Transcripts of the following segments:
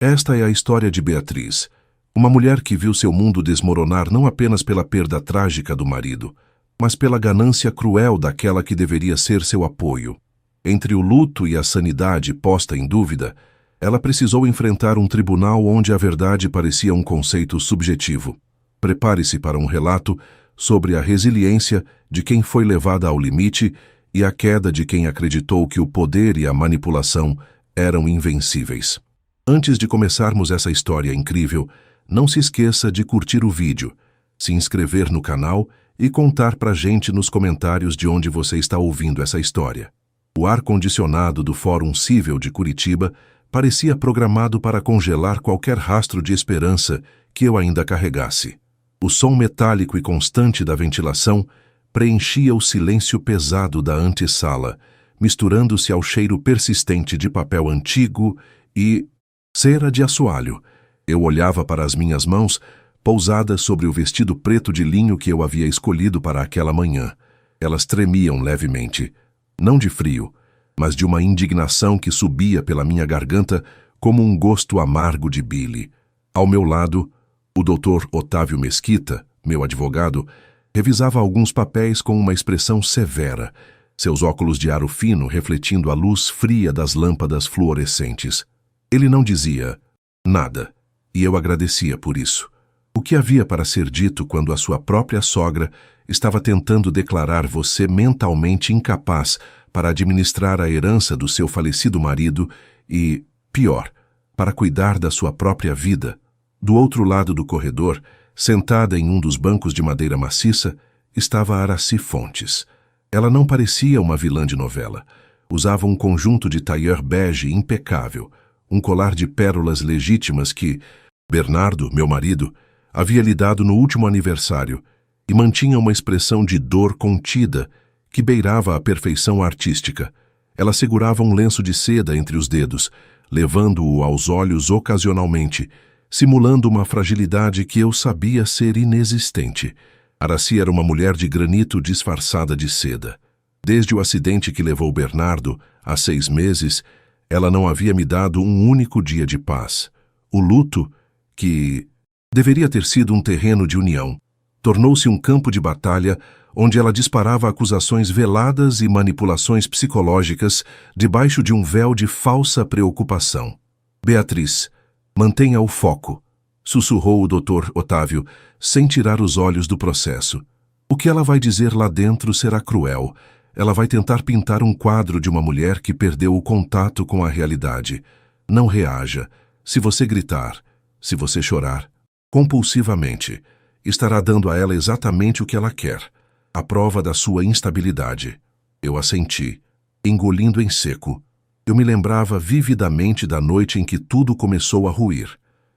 Esta é a história de Beatriz, uma mulher que viu seu mundo desmoronar não apenas pela perda trágica do marido, mas pela ganância cruel daquela que deveria ser seu apoio. Entre o luto e a sanidade posta em dúvida, ela precisou enfrentar um tribunal onde a verdade parecia um conceito subjetivo. Prepare-se para um relato sobre a resiliência de quem foi levada ao limite e a queda de quem acreditou que o poder e a manipulação eram invencíveis. Antes de começarmos essa história incrível, não se esqueça de curtir o vídeo, se inscrever no canal e contar pra gente nos comentários de onde você está ouvindo essa história. O ar-condicionado do Fórum Cível de Curitiba parecia programado para congelar qualquer rastro de esperança que eu ainda carregasse. O som metálico e constante da ventilação preenchia o silêncio pesado da antessala, misturando-se ao cheiro persistente de papel antigo e cera de assoalho. Eu olhava para as minhas mãos, pousadas sobre o vestido preto de linho que eu havia escolhido para aquela manhã. Elas tremiam levemente, não de frio, mas de uma indignação que subia pela minha garganta como um gosto amargo de bile. Ao meu lado, o Dr. Otávio Mesquita, meu advogado, revisava alguns papéis com uma expressão severa, seus óculos de aro fino refletindo a luz fria das lâmpadas fluorescentes. Ele não dizia nada, e eu agradecia por isso. O que havia para ser dito quando a sua própria sogra estava tentando declarar você mentalmente incapaz para administrar a herança do seu falecido marido e, pior, para cuidar da sua própria vida? Do outro lado do corredor, sentada em um dos bancos de madeira maciça, estava Aracy Fontes. Ela não parecia uma vilã de novela. Usava um conjunto de tailleur bege impecável, um colar de pérolas legítimas que Bernardo, meu marido, havia lhe dado no último aniversário, e mantinha uma expressão de dor contida que beirava a perfeição artística. Ela segurava um lenço de seda entre os dedos, levando-o aos olhos ocasionalmente, simulando uma fragilidade que eu sabia ser inexistente. Aracy era uma mulher de granito disfarçada de seda. Desde o acidente que levou Bernardo, há 6 meses, ela não havia me dado um único dia de paz. O luto, que deveria ter sido um terreno de união, tornou-se um campo de batalha onde ela disparava acusações veladas e manipulações psicológicas debaixo de um véu de falsa preocupação. Beatriz, mantenha o foco, sussurrou o Dr. Otávio, sem tirar os olhos do processo. O que ela vai dizer lá dentro será cruel. Ela vai tentar pintar um quadro de uma mulher que perdeu o contato com a realidade. Não reaja. Se você gritar, se você chorar, compulsivamente, estará dando a ela exatamente o que ela quer, a prova da sua instabilidade. Eu assenti, engolindo em seco. Eu me lembrava vividamente da noite em que tudo começou a ruir.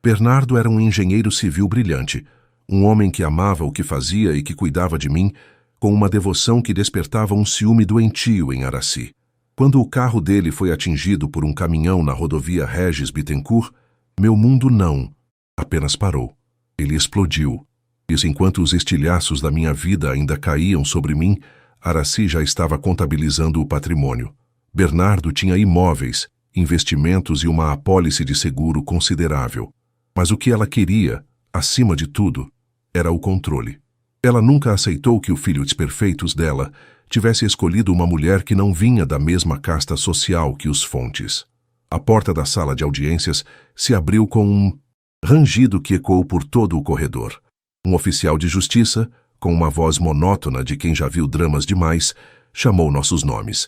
Bernardo era um engenheiro civil brilhante, um homem que amava o que fazia e que cuidava de mim com uma devoção que despertava um ciúme doentio em Aracy. Quando o carro dele foi atingido por um caminhão na rodovia Regis Bittencourt, meu mundo não apenas parou. Ele explodiu. Isso enquanto os estilhaços da minha vida ainda caíam sobre mim, Aracy já estava contabilizando o patrimônio. Bernardo tinha imóveis, investimentos e uma apólice de seguro considerável. Mas o que ela queria, acima de tudo, era o controle. Ela nunca aceitou que o filho desperfeitos dela tivesse escolhido uma mulher que não vinha da mesma casta social que os Fontes. A porta da sala de audiências se abriu com um rangido que ecoou por todo o corredor. Um oficial de justiça, com uma voz monótona de quem já viu dramas demais, chamou nossos nomes.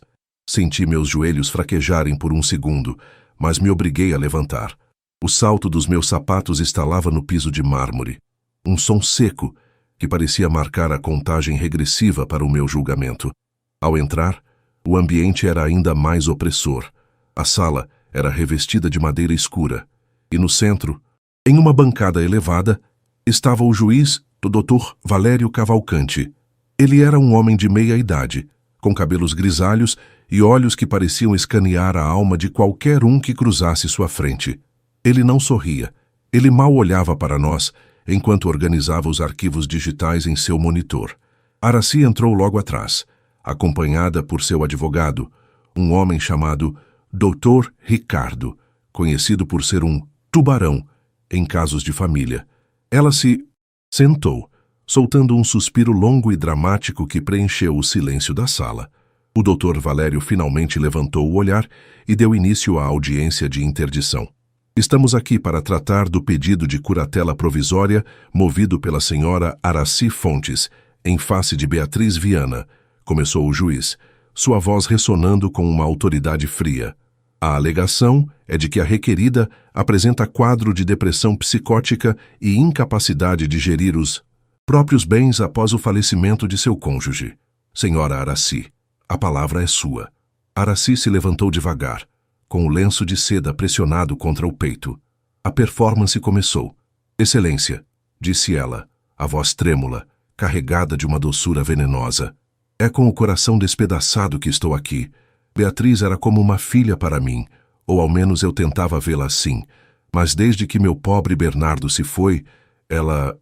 Senti meus joelhos fraquejarem por um segundo, mas me obriguei a levantar. O salto dos meus sapatos estalava no piso de mármore. Um som seco, que parecia marcar a contagem regressiva para o meu julgamento. Ao entrar, o ambiente era ainda mais opressor. A sala era revestida de madeira escura, e no centro, em uma bancada elevada, estava o juiz, o Dr. Valério Cavalcante. Ele era um homem de meia idade, com cabelos grisalhos e olhos que pareciam escanear a alma de qualquer um que cruzasse sua frente. Ele não sorria. Ele mal olhava para nós, enquanto organizava os arquivos digitais em seu monitor. Aracy entrou logo atrás, acompanhada por seu advogado, um homem chamado Dr. Ricardo, conhecido por ser um tubarão em casos de família. Ela se sentou, soltando um suspiro longo e dramático que preencheu o silêncio da sala. O Dr. Valério finalmente levantou o olhar e deu início à audiência de interdição. Estamos aqui para tratar do pedido de curatela provisória movido pela senhora Araci Fontes, em face de Beatriz Viana, começou o juiz, sua voz ressonando com uma autoridade fria. A alegação é de que a requerida apresenta quadro de depressão psicótica e incapacidade de gerir os próprios bens após o falecimento de seu cônjuge. Senhora Araci, a palavra é sua. Araci se levantou devagar, com o lenço de seda pressionado contra o peito. A performance começou. Excelência, disse ela, a voz trêmula, carregada de uma doçura venenosa. É com o coração despedaçado que estou aqui. Beatriz era como uma filha para mim, ou ao menos eu tentava vê-la assim, mas desde que meu pobre Bernardo se foi, ela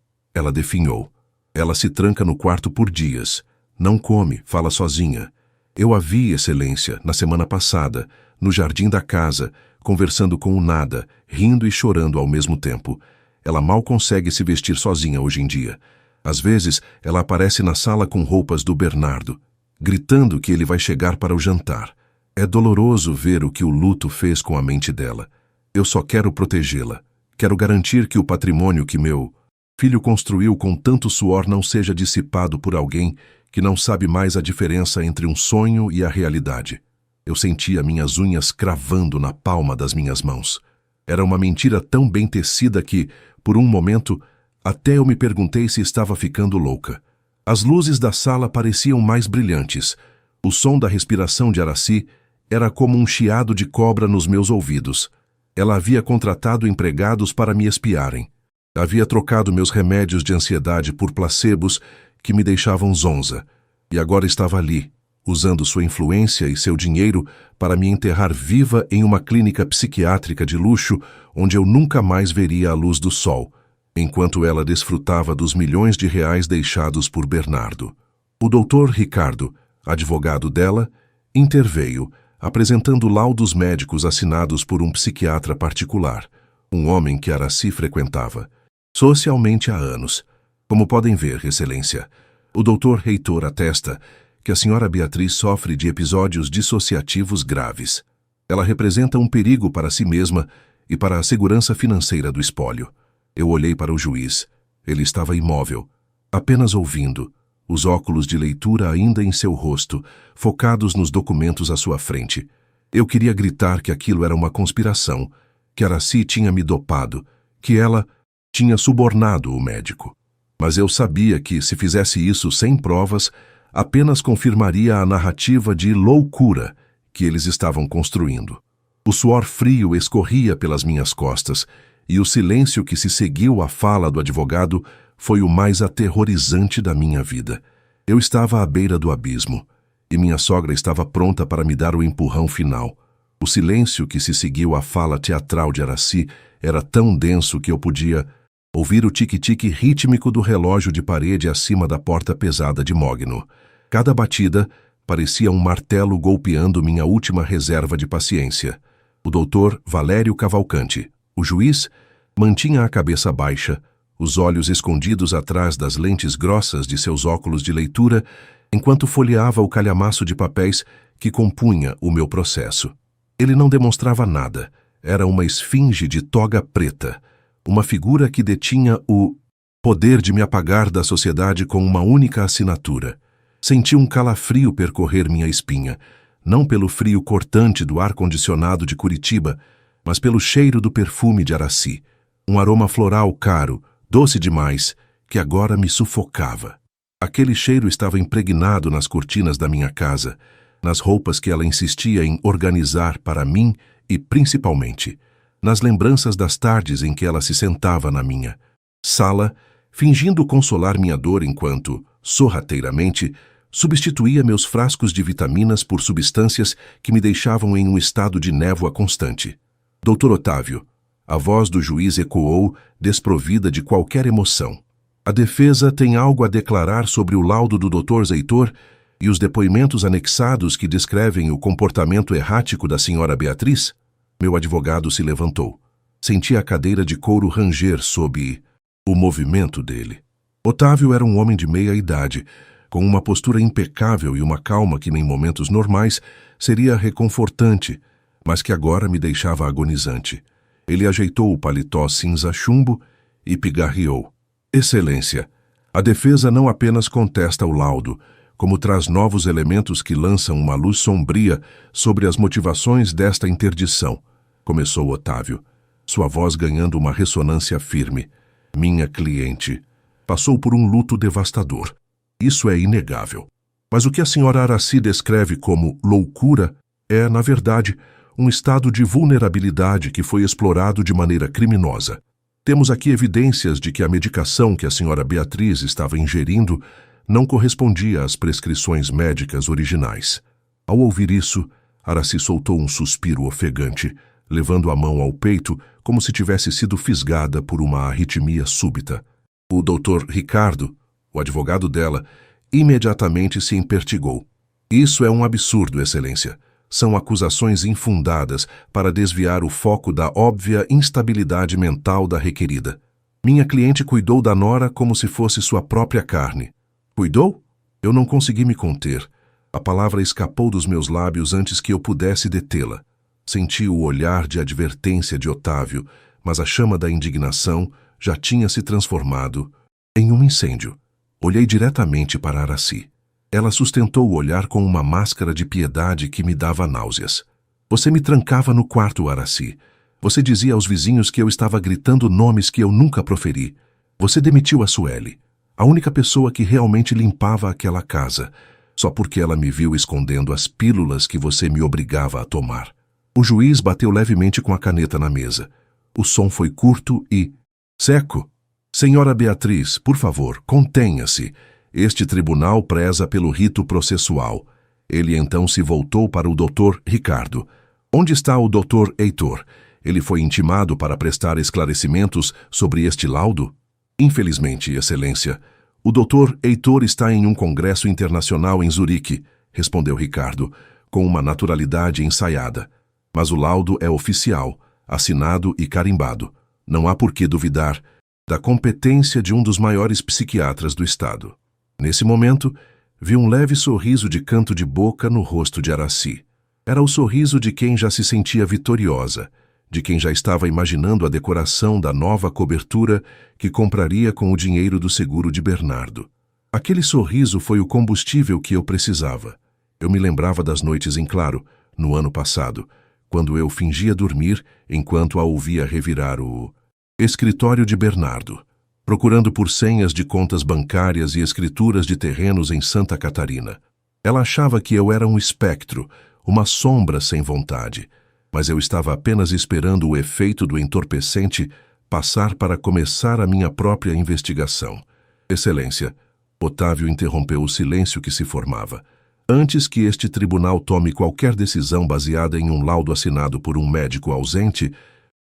definhou. Ela se tranca no quarto por dias, não come, fala sozinha. Eu a vi, Excelência, na semana passada, no jardim da casa, conversando com o nada, rindo e chorando ao mesmo tempo. Ela mal consegue se vestir sozinha hoje em dia. Às vezes, ela aparece na sala com roupas do Bernardo, gritando que ele vai chegar para o jantar. É doloroso ver o que o luto fez com a mente dela. Eu só quero protegê-la. Quero garantir que o patrimônio que meu filho construiu com tanto suor não seja dissipado por alguém que não sabe mais a diferença entre um sonho e a realidade. Eu sentia minhas unhas cravando na palma das minhas mãos. Era uma mentira tão bem tecida que, por um momento, até eu me perguntei se estava ficando louca. As luzes da sala pareciam mais brilhantes. O som da respiração de Araci era como um chiado de cobra nos meus ouvidos. Ela havia contratado empregados para me espiarem. Havia trocado meus remédios de ansiedade por placebos que me deixavam zonza. E agora estava ali, usando sua influência e seu dinheiro para me enterrar viva em uma clínica psiquiátrica de luxo onde eu nunca mais veria a luz do sol, enquanto ela desfrutava dos milhões de reais deixados por Bernardo. O doutor Ricardo, advogado dela, interveio, apresentando laudos médicos assinados por um psiquiatra particular, um homem que Araci frequentava, socialmente há anos. Como podem ver, Excelência, o doutor Reitor atesta que a senhora Beatriz sofre de episódios dissociativos graves. Ela representa um perigo para si mesma e para a segurança financeira do espólio. Eu olhei para o juiz. Ele estava imóvel, apenas ouvindo, os óculos de leitura ainda em seu rosto, focados nos documentos à sua frente. Eu queria gritar que aquilo era uma conspiração, que Araci tinha me dopado, que ela tinha subornado o médico. Mas eu sabia que, se fizesse isso sem provas, apenas confirmaria a narrativa de loucura que eles estavam construindo. O suor frio escorria pelas minhas costas, e o silêncio que se seguiu à fala do advogado foi o mais aterrorizante da minha vida. Eu estava à beira do abismo, e minha sogra estava pronta para me dar o empurrão final. O silêncio que se seguiu à fala teatral de Araci era tão denso que eu podia ouvir o tique-tique rítmico do relógio de parede acima da porta pesada de mogno. Cada batida parecia um martelo golpeando minha última reserva de paciência. O doutor Valério Cavalcante, o juiz, mantinha a cabeça baixa, os olhos escondidos atrás das lentes grossas de seus óculos de leitura, enquanto folheava o calhamaço de papéis que compunha o meu processo. Ele não demonstrava nada. Era uma esfinge de toga preta, uma figura que detinha o poder de me apagar da sociedade com uma única assinatura. Senti um calafrio percorrer minha espinha, não pelo frio cortante do ar-condicionado de Curitiba, mas pelo cheiro do perfume de Araci, um aroma floral caro, doce demais, que agora me sufocava. Aquele cheiro estava impregnado nas cortinas da minha casa, nas roupas que ela insistia em organizar para mim e, principalmente, nas lembranças das tardes em que ela se sentava na minha sala, fingindo consolar minha dor enquanto, sorrateiramente, substituía meus frascos de vitaminas por substâncias que me deixavam em um estado de névoa constante. Doutor Otávio, a voz do juiz ecoou, desprovida de qualquer emoção. A defesa tem algo a declarar sobre o laudo do Dr. Zeitor e os depoimentos anexados que descrevem o comportamento errático da senhora Beatriz? Meu advogado se levantou. Senti a cadeira de couro ranger sob o movimento dele. Otávio era um homem de meia idade, com uma postura impecável e uma calma que, em momentos normais, seria reconfortante, mas que agora me deixava agonizante. Ele ajeitou o paletó cinza chumbo e pigarreou. Excelência, a defesa não apenas contesta o laudo, como traz novos elementos que lançam uma luz sombria sobre as motivações desta interdição, começou Otávio, sua voz ganhando uma ressonância firme. Minha cliente passou por um luto devastador. Isso é inegável. Mas o que a senhora Aracy descreve como loucura é, na verdade, um estado de vulnerabilidade que foi explorado de maneira criminosa. Temos aqui evidências de que a medicação que a senhora Beatriz estava ingerindo não correspondia às prescrições médicas originais. Ao ouvir isso, Aracy soltou um suspiro ofegante, levando a mão ao peito como se tivesse sido fisgada por uma arritmia súbita. O Dr. Ricardo, o advogado dela, imediatamente se impertigou. Isso é um absurdo, Excelência. São acusações infundadas para desviar o foco da óbvia instabilidade mental da requerida. Minha cliente cuidou da nora como se fosse sua própria carne. Cuidou? Eu não consegui me conter. A palavra escapou dos meus lábios antes que eu pudesse detê-la. Senti o olhar de advertência de Otávio, mas a chama da indignação já tinha se transformado em um incêndio. Olhei diretamente para Aracy. Ela sustentou o olhar com uma máscara de piedade que me dava náuseas. Você me trancava no quarto, Aracy. Você dizia aos vizinhos que eu estava gritando nomes que eu nunca proferi. Você demitiu a Sueli, a única pessoa que realmente limpava aquela casa, só porque ela me viu escondendo as pílulas que você me obrigava a tomar. O juiz bateu levemente com a caneta na mesa. O som foi curto e seco. Senhora Beatriz, por favor, contenha-se. Este tribunal preza pelo rito processual. Ele então se voltou para o Dr. Ricardo. Onde está o Dr. Heitor? Ele foi intimado para prestar esclarecimentos sobre este laudo? Infelizmente, Excelência, o Dr. Heitor está em um congresso internacional em Zurique, respondeu Ricardo, com uma naturalidade ensaiada. Mas o laudo é oficial, assinado e carimbado. Não há por que duvidar da competência de um dos maiores psiquiatras do Estado. Nesse momento, vi um leve sorriso de canto de boca no rosto de Aracy. Era o sorriso de quem já se sentia vitoriosa, de quem já estava imaginando a decoração da nova cobertura que compraria com o dinheiro do seguro de Bernardo. Aquele sorriso foi o combustível que eu precisava. Eu me lembrava das noites em claro, no ano passado, quando eu fingia dormir enquanto a ouvia revirar o escritório de Bernardo, procurando por senhas de contas bancárias e escrituras de terrenos em Santa Catarina. Ela achava que eu era um espectro, uma sombra sem vontade, mas eu estava apenas esperando o efeito do entorpecente passar para começar a minha própria investigação. Excelência, Otávio interrompeu o silêncio que se formava. Antes que este tribunal tome qualquer decisão baseada em um laudo assinado por um médico ausente,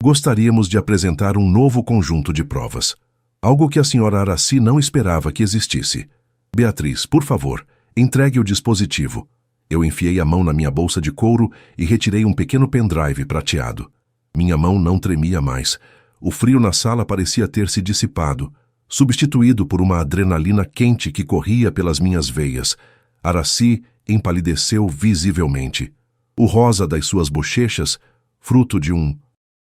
gostaríamos de apresentar um novo conjunto de provas. Algo que a senhora Aracy não esperava que existisse. Beatriz, por favor, entregue o dispositivo. Eu enfiei a mão na minha bolsa de couro e retirei um pequeno pendrive prateado. Minha mão não tremia mais. O frio na sala parecia ter se dissipado, substituído por uma adrenalina quente que corria pelas minhas veias. Aracy empalideceu visivelmente. O rosa das suas bochechas, fruto de um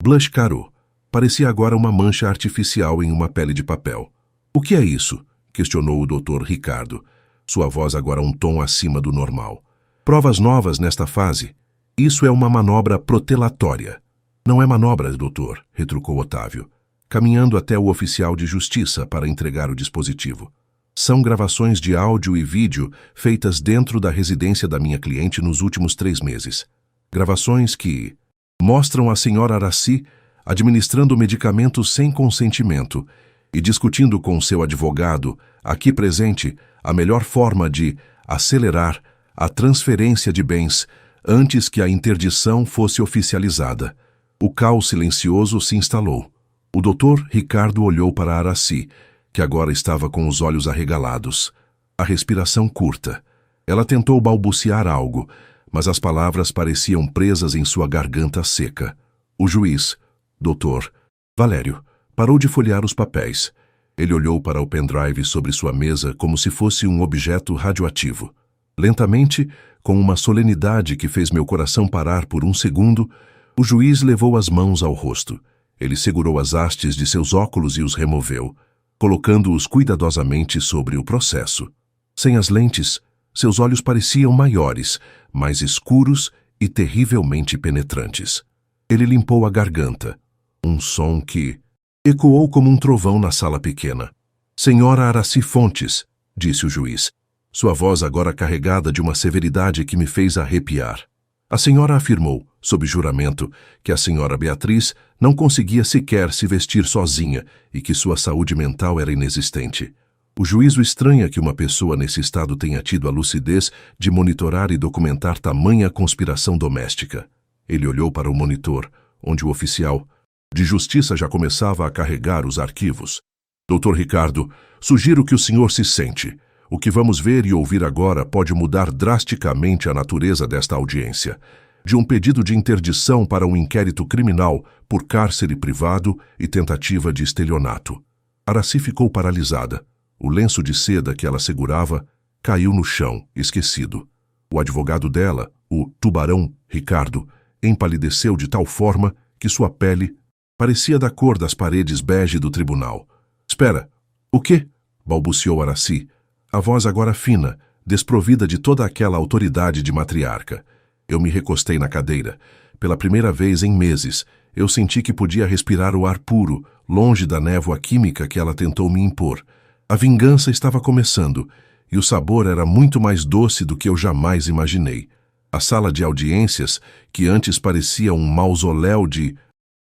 blush caro, parecia agora uma mancha artificial em uma pele de papel. O que é isso? Questionou o Dr. Ricardo, sua voz agora um tom acima do normal. Provas novas nesta fase? Isso é uma manobra protelatória. Não é manobra, doutor, retrucou Otávio, caminhando até o oficial de justiça para entregar o dispositivo. São gravações de áudio e vídeo feitas dentro da residência da minha cliente nos últimos 3 meses. Gravações que mostram a senhora Aracy administrando medicamentos sem consentimento e discutindo com seu advogado, aqui presente, a melhor forma de acelerar a transferência de bens antes que a interdição fosse oficializada. O caos silencioso se instalou. O Dr. Ricardo olhou para Aracy, que agora estava com os olhos arregalados, a respiração curta. Ela tentou balbuciar algo, mas as palavras pareciam presas em sua garganta seca. O juiz, doutor, Valério parou de folhear os papéis. Ele olhou para o pendrive sobre sua mesa como se fosse um objeto radioativo. Lentamente, com uma solenidade que fez meu coração parar por um segundo, o juiz levou as mãos ao rosto. Ele segurou as hastes de seus óculos e os removeu, colocando-os cuidadosamente sobre o processo. Sem as lentes, seus olhos pareciam maiores, mais escuros e terrivelmente penetrantes. Ele limpou a garganta. Um som que ecoou como um trovão na sala pequena. Senhora Aracy Fontes, disse o juiz, sua voz agora carregada de uma severidade que me fez arrepiar. A senhora afirmou, sob juramento, que a senhora Beatriz não conseguia sequer se vestir sozinha e que sua saúde mental era inexistente. O juízo estranha que uma pessoa nesse estado tenha tido a lucidez de monitorar e documentar tamanha conspiração doméstica. Ele olhou para o monitor, onde o oficial de justiça já começava a carregar os arquivos. Dr. Ricardo, sugiro que o senhor se sente. O que vamos ver e ouvir agora pode mudar drasticamente a natureza desta audiência. De um pedido de interdição para um inquérito criminal por cárcere privado e tentativa de estelionato. Aracy ficou paralisada. O lenço de seda que ela segurava caiu no chão, esquecido. O advogado dela, o tubarão Ricardo, empalideceu de tal forma que sua pele parecia da cor das paredes bege do tribunal. Espera, o quê? Balbuciou Aracy, a voz agora fina, desprovida de toda aquela autoridade de matriarca. Eu me recostei na cadeira. Pela primeira vez em meses, eu senti que podia respirar o ar puro, longe da névoa química que ela tentou me impor. A vingança estava começando, e o sabor era muito mais doce do que eu jamais imaginei. A sala de audiências, que antes parecia um mausoléu de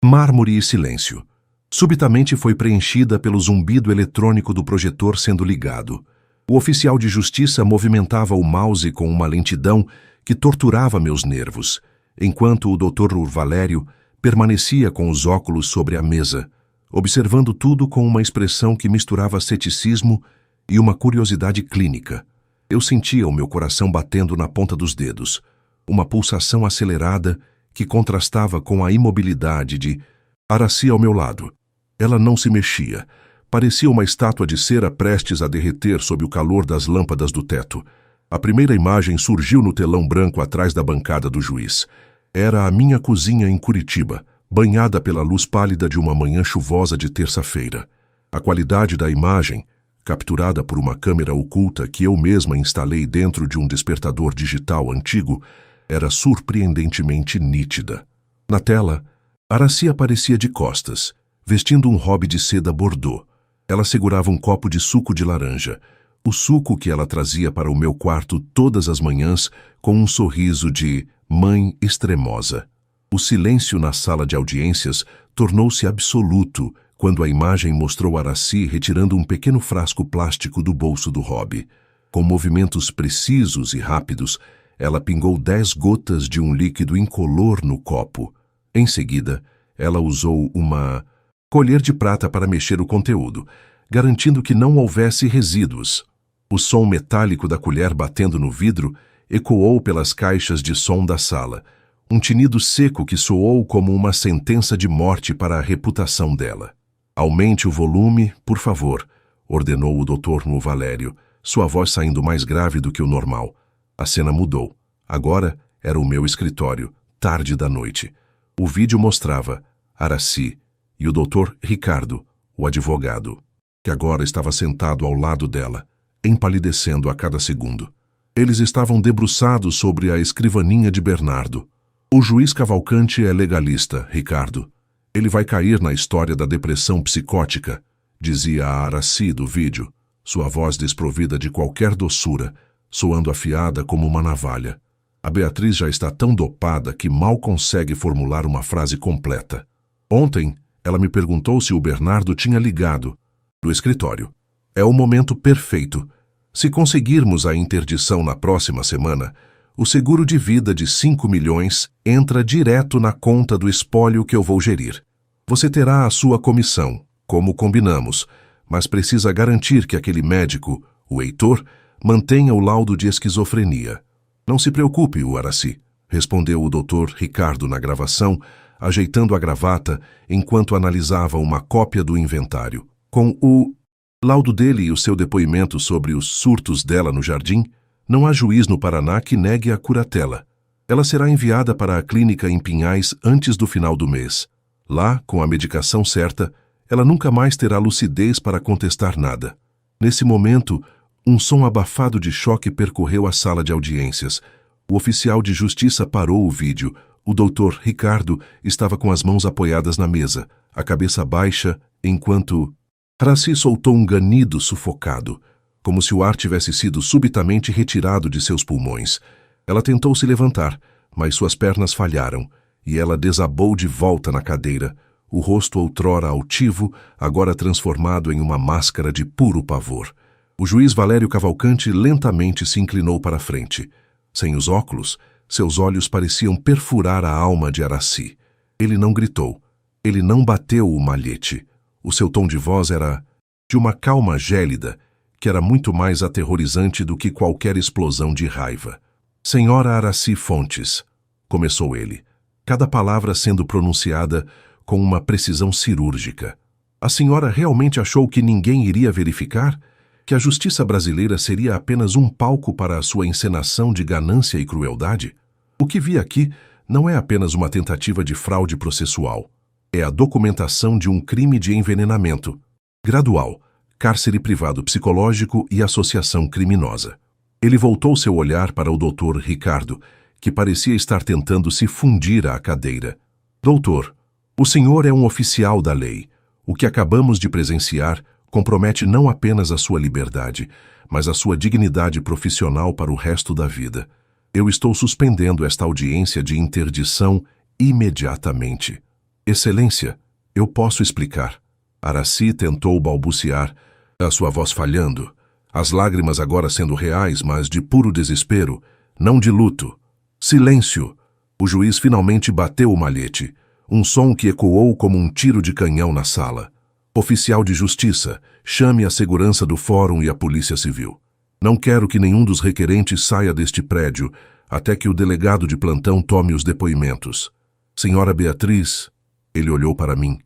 mármore e silêncio, subitamente foi preenchida pelo zumbido eletrônico do projetor sendo ligado. O oficial de justiça movimentava o mouse com uma lentidão que torturava meus nervos, enquanto o Dr. Valério permanecia com os óculos sobre a mesa, observando tudo com uma expressão que misturava ceticismo e uma curiosidade clínica. Eu sentia o meu coração batendo na ponta dos dedos, uma pulsação acelerada que contrastava com a imobilidade de Aracy ao meu lado. Ela não se mexia. Parecia uma estátua de cera prestes a derreter sob o calor das lâmpadas do teto. A primeira imagem surgiu no telão branco atrás da bancada do juiz. Era a minha cozinha em Curitiba, banhada pela luz pálida de uma manhã chuvosa de terça-feira. A qualidade da imagem, capturada por uma câmera oculta que eu mesma instalei dentro de um despertador digital antigo, era surpreendentemente nítida. Na tela, Aracy aparecia de costas, vestindo um robe de seda bordô. Ela segurava um copo de suco de laranja, o suco que ela trazia para o meu quarto todas as manhãs com um sorriso de mãe extremosa. O silêncio na sala de audiências tornou-se absoluto quando a imagem mostrou Aracy retirando um pequeno frasco plástico do bolso do robe. Com movimentos precisos e rápidos, ela pingou 10 gotas de um líquido incolor no copo. Em seguida, ela usou uma colher de prata para mexer o conteúdo, garantindo que não houvesse resíduos. O som metálico da colher batendo no vidro ecoou pelas caixas de som da sala, um tinido seco que soou como uma sentença de morte para a reputação dela. Aumente o volume, por favor, ordenou o Dr. Valério, sua voz saindo mais grave do que o normal. A cena mudou. Agora era o meu escritório, tarde da noite. O vídeo mostrava Aracy e o Dr. Ricardo, o advogado, que agora estava sentado ao lado dela, empalidecendo a cada segundo. Eles estavam debruçados sobre a escrivaninha de Bernardo. O juiz Cavalcante é legalista, Ricardo. Ele vai cair na história da depressão psicótica, dizia a Aracy do vídeo, sua voz desprovida de qualquer doçura, soando afiada como uma navalha. A Beatriz já está tão dopada que mal consegue formular uma frase completa. Ontem, ela me perguntou se o Bernardo tinha ligado. Do escritório. É o momento perfeito. Se conseguirmos a interdição na próxima semana, o seguro de vida de 5 milhões entra direto na conta do espólio que eu vou gerir. Você terá a sua comissão, como combinamos, mas precisa garantir que aquele médico, o Heitor, mantenha o laudo de esquizofrenia. Não se preocupe, Aracy, respondeu o Dr. Ricardo na gravação, ajeitando a gravata enquanto analisava uma cópia do inventário. Com o laudo dele e o seu depoimento sobre os surtos dela no jardim, não há juiz no Paraná que negue a curatela. Ela será enviada para a clínica em Pinhais antes do final do mês. Lá, com a medicação certa, ela nunca mais terá lucidez para contestar nada. Nesse momento, um som abafado de choque percorreu a sala de audiências. O oficial de justiça parou o vídeo. O doutor Ricardo estava com as mãos apoiadas na mesa, a cabeça baixa, enquanto Aracy soltou um ganido sufocado, como se o ar tivesse sido subitamente retirado de seus pulmões. Ela tentou se levantar, mas suas pernas falharam, e ela desabou de volta na cadeira, o rosto outrora altivo, agora transformado em uma máscara de puro pavor. O juiz Valério Cavalcante lentamente se inclinou para a frente. Sem os óculos, seus olhos pareciam perfurar a alma de Aracy. Ele não gritou. Ele não bateu o malhete. O seu tom de voz era de uma calma gélida, que era muito mais aterrorizante do que qualquer explosão de raiva. Senhora Aracy Fontes, começou ele, cada palavra sendo pronunciada com uma precisão cirúrgica. A senhora realmente achou que ninguém iria verificar? Que a justiça brasileira seria apenas um palco para a sua encenação de ganância e crueldade? O que vi aqui não é apenas uma tentativa de fraude processual. É a documentação de um crime de envenenamento gradual, cárcere privado psicológico e associação criminosa. Ele voltou seu olhar para o doutor Ricardo, que parecia estar tentando se fundir à cadeira. Doutor, o senhor é um oficial da lei. O que acabamos de presenciar compromete não apenas a sua liberdade, mas a sua dignidade profissional para o resto da vida. Eu estou suspendendo esta audiência de interdição imediatamente. Excelência, eu posso explicar. Aracy tentou balbuciar, a sua voz falhando, as lágrimas agora sendo reais, mas de puro desespero, não de luto. Silêncio! O juiz finalmente bateu o malhete, um som que ecoou como um tiro de canhão na sala. Oficial de justiça, chame a segurança do fórum e a polícia civil. Não quero que nenhum dos requerentes saia deste prédio até que o delegado de plantão tome os depoimentos. Senhora Beatriz... Ele olhou para mim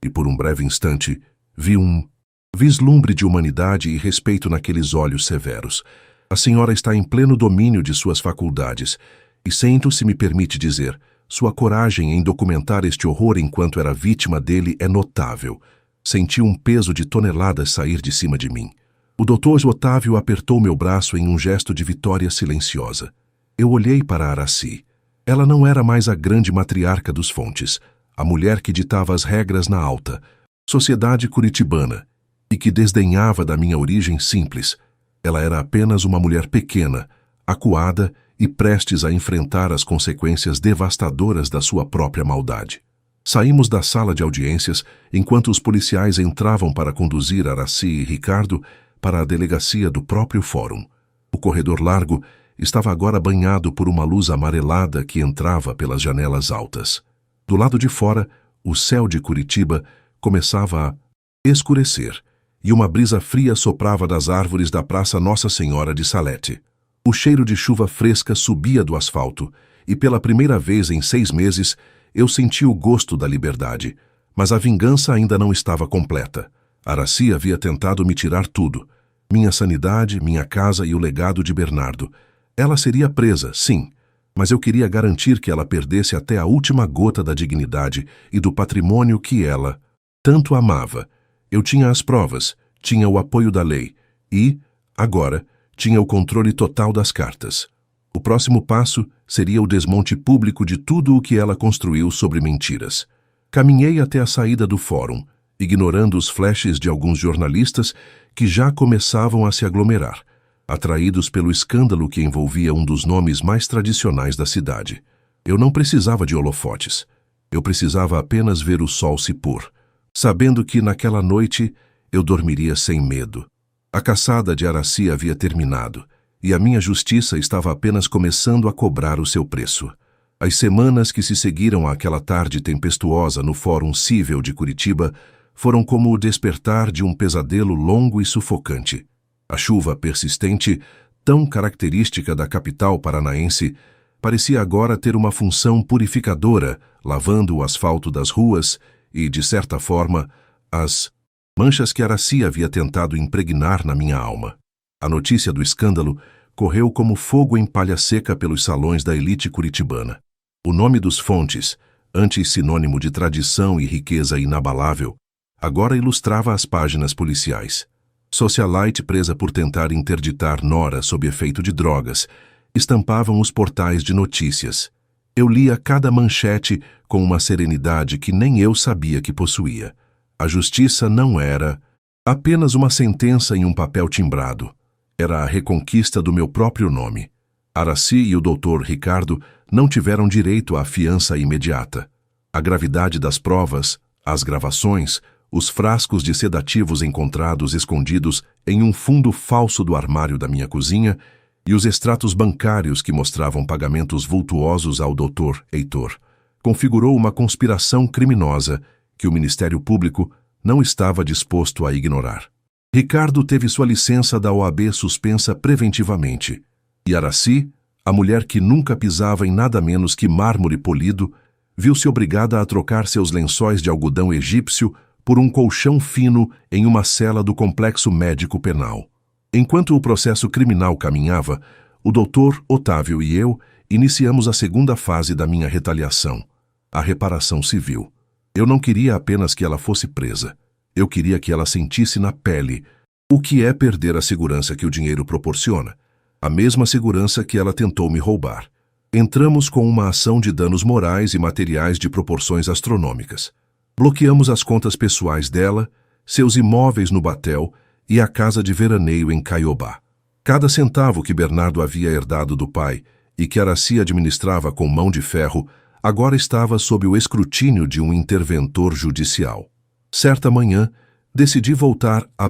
e, por um breve instante, vi um vislumbre de humanidade e respeito naqueles olhos severos. A senhora está em pleno domínio de suas faculdades e sinto, se me permite dizer, sua coragem em documentar este horror enquanto era vítima dele é notável. Senti um peso de toneladas sair de cima de mim. O doutor Otávio apertou meu braço em um gesto de vitória silenciosa. Eu olhei para Aracy. Ela não era mais a grande matriarca dos Fontes, a mulher que ditava as regras na alta sociedade curitibana e que desdenhava da minha origem simples. Ela era apenas uma mulher pequena, acuada e prestes a enfrentar as consequências devastadoras da sua própria maldade. Saímos da sala de audiências enquanto os policiais entravam para conduzir Aracy e Ricardo para a delegacia do próprio fórum. O corredor largo estava agora banhado por uma luz amarelada que entrava pelas janelas altas. Do lado de fora, o céu de Curitiba começava a escurecer e uma brisa fria soprava das árvores da Praça Nossa Senhora de Salete. O cheiro de chuva fresca subia do asfalto e pela primeira vez em 6 meses eu senti o gosto da liberdade, mas a vingança ainda não estava completa. Aracy havia tentado me tirar tudo, minha sanidade, minha casa e o legado de Bernardo. Ela seria presa, sim, mas eu queria garantir que ela perdesse até a última gota da dignidade e do patrimônio que ela tanto amava. Eu tinha as provas, tinha o apoio da lei e, agora, tinha o controle total das cartas. O próximo passo seria o desmonte público de tudo o que ela construiu sobre mentiras. Caminhei até a saída do fórum, ignorando os flashes de alguns jornalistas que já começavam a se aglomerar, atraídos pelo escândalo que envolvia um dos nomes mais tradicionais da cidade. Eu não precisava de holofotes. Eu precisava apenas ver o sol se pôr, sabendo que naquela noite eu dormiria sem medo. A caçada de Aracy havia terminado, e a minha justiça estava apenas começando a cobrar o seu preço. As semanas que se seguiram àquela tarde tempestuosa no Fórum Cível de Curitiba foram como o despertar de um pesadelo longo e sufocante. A chuva persistente, tão característica da capital paranaense, parecia agora ter uma função purificadora, lavando o asfalto das ruas e, de certa forma, as manchas que Aracy havia tentado impregnar na minha alma. A notícia do escândalo correu como fogo em palha seca pelos salões da elite curitibana. O nome dos Fontes, antes sinônimo de tradição e riqueza inabalável, agora ilustrava as páginas policiais. Socialite presa por tentar interditar nora sob efeito de drogas, estampavam os portais de notícias. Eu lia cada manchete com uma serenidade que nem eu sabia que possuía. A justiça não era apenas uma sentença em um papel timbrado. Era a reconquista do meu próprio nome. Aracy e o Dr. Ricardo não tiveram direito à fiança imediata. A gravidade das provas, as gravações, os frascos de sedativos encontrados escondidos em um fundo falso do armário da minha cozinha e os extratos bancários que mostravam pagamentos vultuosos ao Dr. Heitor, configurou uma conspiração criminosa que o Ministério Público não estava disposto a ignorar. Ricardo teve sua licença da OAB suspensa preventivamente, e Aracy, a mulher que nunca pisava em nada menos que mármore polido, viu-se obrigada a trocar seus lençóis de algodão egípcio por um colchão fino em uma cela do complexo médico penal. Enquanto o processo criminal caminhava, o Dr. Otávio e eu iniciamos a segunda fase da minha retaliação, a reparação civil. Eu não queria apenas que ela fosse presa. Eu queria que ela sentisse na pele o que é perder a segurança que o dinheiro proporciona, a mesma segurança que ela tentou me roubar. Entramos com uma ação de danos morais e materiais de proporções astronômicas. Bloqueamos as contas pessoais dela, seus imóveis no Batel e a casa de veraneio em Caiobá. Cada centavo que Bernardo havia herdado do pai e que Aracy administrava com mão de ferro agora estava sob o escrutínio de um interventor judicial. Certa manhã, decidi voltar à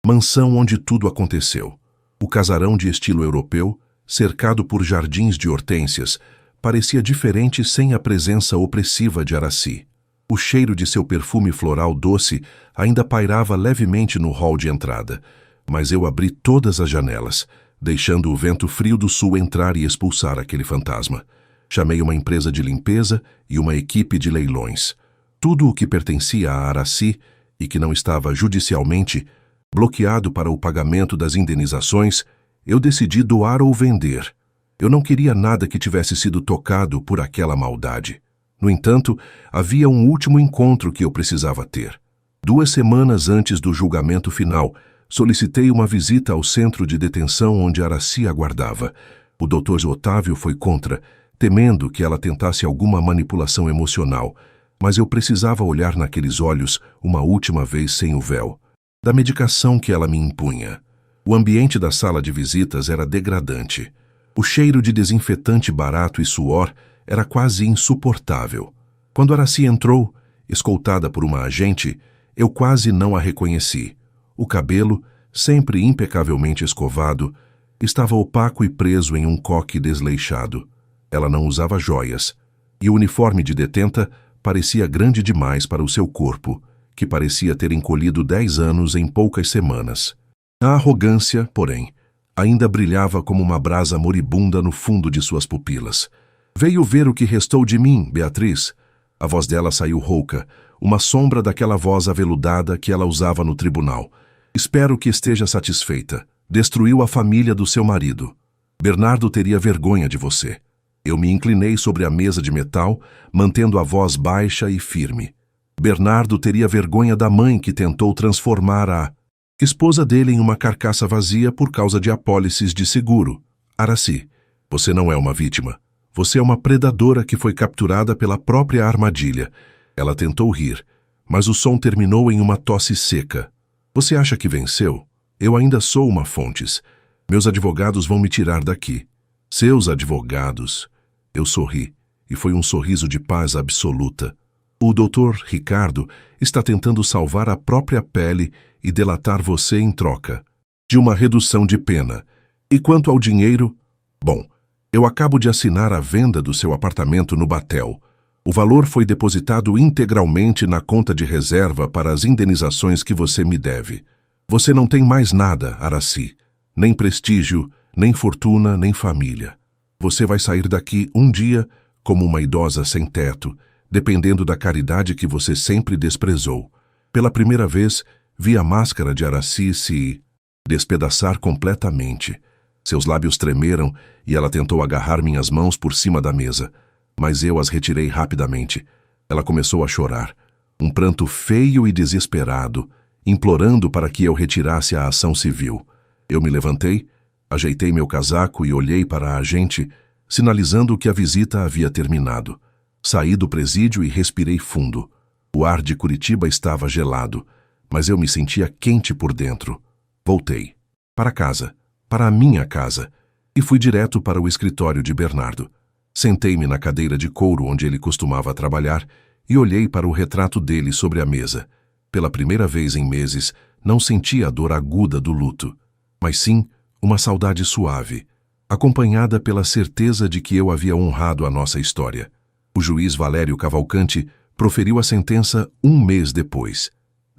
mansão onde tudo aconteceu. O casarão de estilo europeu, cercado por jardins de hortênsias, parecia diferente sem a presença opressiva de Aracy. O cheiro de seu perfume floral doce ainda pairava levemente no hall de entrada, mas eu abri todas as janelas, deixando o vento frio do sul entrar e expulsar aquele fantasma. Chamei uma empresa de limpeza e uma equipe de leilões. Tudo o que pertencia a Aracy e que não estava judicialmente bloqueado para o pagamento das indenizações, eu decidi doar ou vender. Eu não queria nada que tivesse sido tocado por aquela maldade. No entanto, havia um último encontro que eu precisava ter. 2 semanas antes do julgamento final, solicitei uma visita ao centro de detenção onde Aracy aguardava. O Dr. Otávio foi contra, temendo que ela tentasse alguma manipulação emocional, mas eu precisava olhar naqueles olhos uma última vez sem o véu. Da medicação que ela me impunha. O ambiente da sala de visitas era degradante. O cheiro de desinfetante barato e suor era quase insuportável. Quando Aracy entrou, escoltada por uma agente, eu quase não a reconheci. O cabelo, sempre impecavelmente escovado, estava opaco e preso em um coque desleixado. Ela não usava joias, e o uniforme de detenta parecia grande demais para o seu corpo, que parecia ter encolhido 10 anos em poucas semanas. A arrogância, porém, ainda brilhava como uma brasa moribunda no fundo de suas pupilas. Veio ver o que restou de mim, Beatriz. A voz dela saiu rouca, uma sombra daquela voz aveludada que ela usava no tribunal. Espero que esteja satisfeita. Destruiu a família do seu marido. Bernardo teria vergonha de você. Eu me inclinei sobre a mesa de metal, mantendo a voz baixa e firme. Bernardo teria vergonha da mãe que tentou transformar a esposa dele em uma carcaça vazia por causa de apólices de seguro. Aracy, você não é uma vítima. Você é uma predadora que foi capturada pela própria armadilha. Ela tentou rir, mas o som terminou em uma tosse seca. Você acha que venceu? Eu ainda sou uma Fontes. Meus advogados vão me tirar daqui. Seus advogados. Eu sorri, e foi um sorriso de paz absoluta. O Dr. Ricardo está tentando salvar a própria pele e delatar você em troca de uma redução de pena. E quanto ao dinheiro? Bom, eu acabo de assinar a venda do seu apartamento no Batel. O valor foi depositado integralmente na conta de reserva para as indenizações que você me deve. Você não tem mais nada, Aracy. Nem prestígio, nem fortuna, nem família. Você vai sair daqui um dia como uma idosa sem teto, dependendo da caridade que você sempre desprezou. Pela primeira vez, vi a máscara de Aracy se despedaçar completamente. Seus lábios tremeram e ela tentou agarrar minhas mãos por cima da mesa, mas eu as retirei rapidamente. Ela começou a chorar, um pranto feio e desesperado, implorando para que eu retirasse a ação civil. Eu me levantei, ajeitei meu casaco e olhei para a agente, sinalizando que a visita havia terminado. Saí do presídio e respirei fundo. O ar de Curitiba estava gelado, mas eu me sentia quente por dentro. Voltei. Para casa. Para a minha casa. E fui direto para o escritório de Bernardo. Sentei-me na cadeira de couro onde ele costumava trabalhar e olhei para o retrato dele sobre a mesa. Pela primeira vez em meses, não senti a dor aguda do luto, mas sim uma saudade suave, acompanhada pela certeza de que eu havia honrado a nossa história. O juiz Valério Cavalcante proferiu a sentença um mês depois.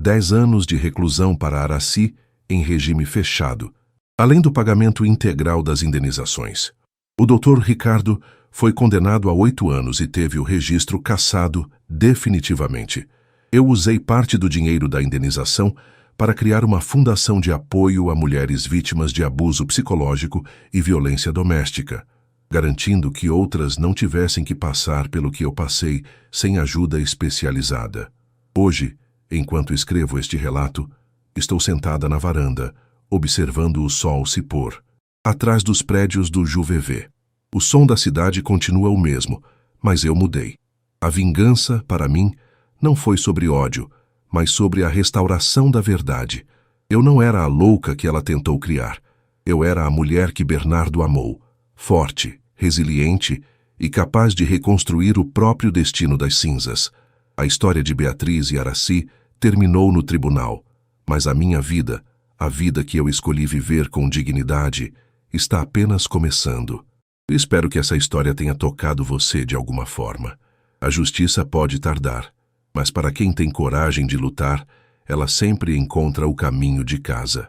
10 anos de reclusão para Aracy em regime fechado, além do pagamento integral das indenizações. O Dr. Ricardo foi condenado a 8 anos e teve o registro cassado definitivamente. Eu usei parte do dinheiro da indenização para criar uma fundação de apoio a mulheres vítimas de abuso psicológico e violência doméstica, garantindo que outras não tivessem que passar pelo que eu passei sem ajuda especializada. Hoje, enquanto escrevo este relato, estou sentada na varanda, observando o sol se pôr, atrás dos prédios do JuVV. O som da cidade continua o mesmo, mas eu mudei. A vingança, para mim, não foi sobre ódio, mas sobre a restauração da verdade. Eu não era a louca que ela tentou criar. Eu era a mulher que Bernardo amou, forte, resiliente e capaz de reconstruir o próprio destino das cinzas. A história de Beatriz e Aracy terminou no tribunal, mas a minha vida, a vida que eu escolhi viver com dignidade, está apenas começando. Eu espero que essa história tenha tocado você de alguma forma. A justiça pode tardar, mas para quem tem coragem de lutar, ela sempre encontra o caminho de casa.